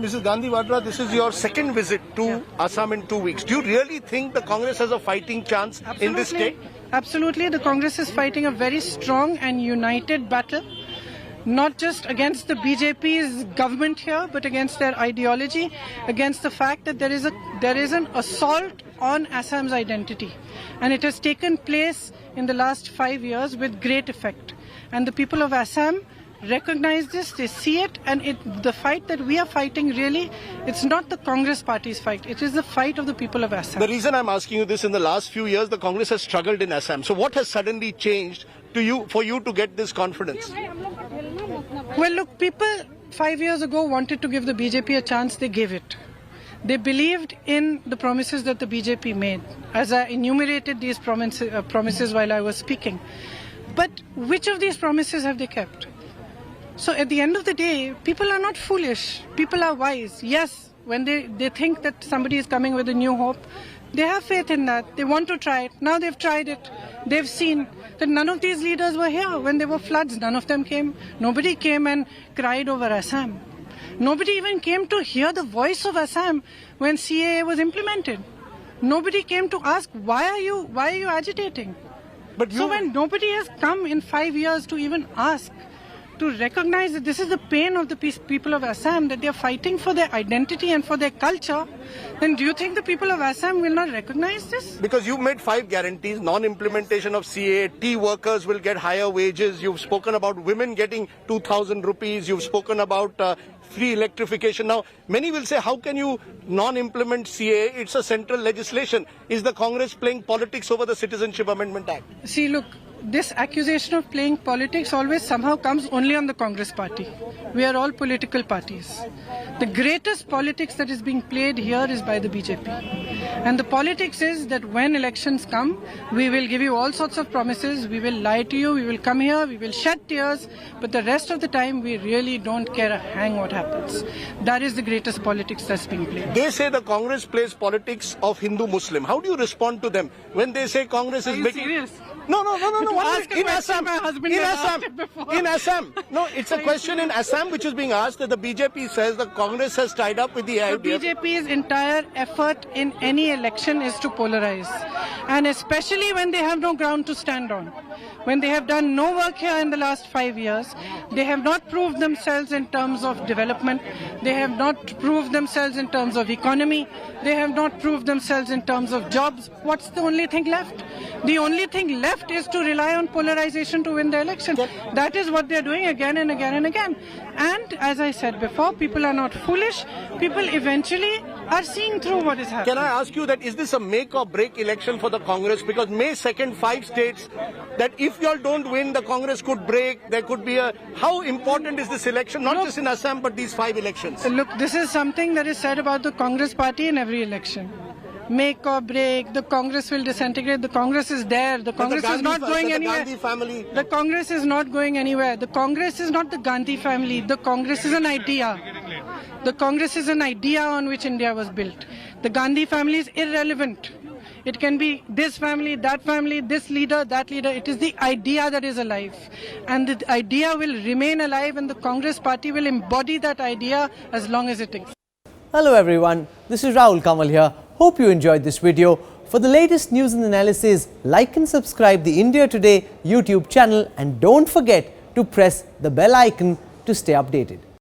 Mrs. Gandhi Vadra, this is your second visit to Assam in 2 weeks. Do you really think the Congress has a fighting chance in this state? Absolutely. The Congress is fighting a very strong and united battle, not just against the BJP's government here, but against their ideology, against the fact that there is an assault on Assam's identity. And it has taken place in the last 5 years with great effect. And the people of Assam recognize this, they see it, and the fight that we are fighting, really, it's not the Congress party's fight, it is the fight of the people of Assam. The reason I'm asking you this, in the last few years, the Congress has struggled in Assam. So what has suddenly changed for you to get this confidence? Well, look, people 5 years ago wanted to give the BJP a chance, they gave it. They believed in the promises that the BJP made, as I enumerated these promises while I was speaking. But which of these promises have they kept? So at the end of the day, people are not foolish. People are wise. Yes, when they think that somebody is coming with a new hope, they have faith in that. They want to try it. Now they've tried it. They've seen that none of these leaders were here when there were floods. None of them came. Nobody came and cried over Assam. Nobody even came to hear the voice of Assam when CAA was implemented. Nobody came to ask, why are you agitating? So when nobody has come in 5 years to even ask, to recognize that this is the pain of the people of Assam, that they are fighting for their identity and for their culture, then do you think the people of Assam will not recognize this? Because you've made 5 guarantees: non-implementation of CA, tea workers will get higher wages, you've spoken about women getting 2,000 rupees, you've spoken about free electrification. Now, many will say, how can you non-implement CA? It's a central legislation. Is the Congress playing politics over the Citizenship Amendment Act? See, look, this accusation of playing politics always somehow comes only on the Congress party. We are all political parties. The greatest politics that is being played here is by the BJP. And the politics is that when elections come, we will give you all sorts of promises, we will lie to you, we will come here, we will shed tears, but the rest of the time we really don't care a hang what happens. That is the greatest politics that's being played. They say the Congress plays politics of Hindu-Muslim. How do you respond to them when they say Congress is making... Serious? No. In Assam, In Assam. No, it's a question in Assam which is being asked, that the BJP says the Congress has tied up with the IDF. The BJP's entire effort in any election is to polarize. And especially when they have no ground to stand on. When they have done no work here in the last 5 years, they have not proved themselves in terms of development, they have not proved themselves in terms of economy, they have not proved themselves in terms of jobs. What's the only thing left? The only thing left is to rely on polarization to win the election. That is what they're doing again and again and again. And as I said before, people are not foolish. People eventually are seeing through what is happening. Can I ask you that, is this a make or break election for the Congress? Because May 2nd, 5 states, that if you all don't win, the Congress could break, there could be a... How important is this election, not just in Assam, but these 5 elections? Look, this is something that is said about the Congress party in every election. Make or break, the Congress will disintegrate, the Congress is there, the Congress is not going anywhere. The Congress is not going anywhere. The Congress is not the Gandhi family, the Congress is an idea. The Congress is an idea on which India was built. The Gandhi family is irrelevant. It can be this family, this leader, that leader. It is the idea that is alive. And the idea will remain alive, and the Congress party will embody that idea as long as it exists. Hello everyone, this is Rahul Kamal here. Hope you enjoyed this video. For the latest news and analysis, like and subscribe the India Today YouTube channel, and don't forget to press the bell icon to stay updated.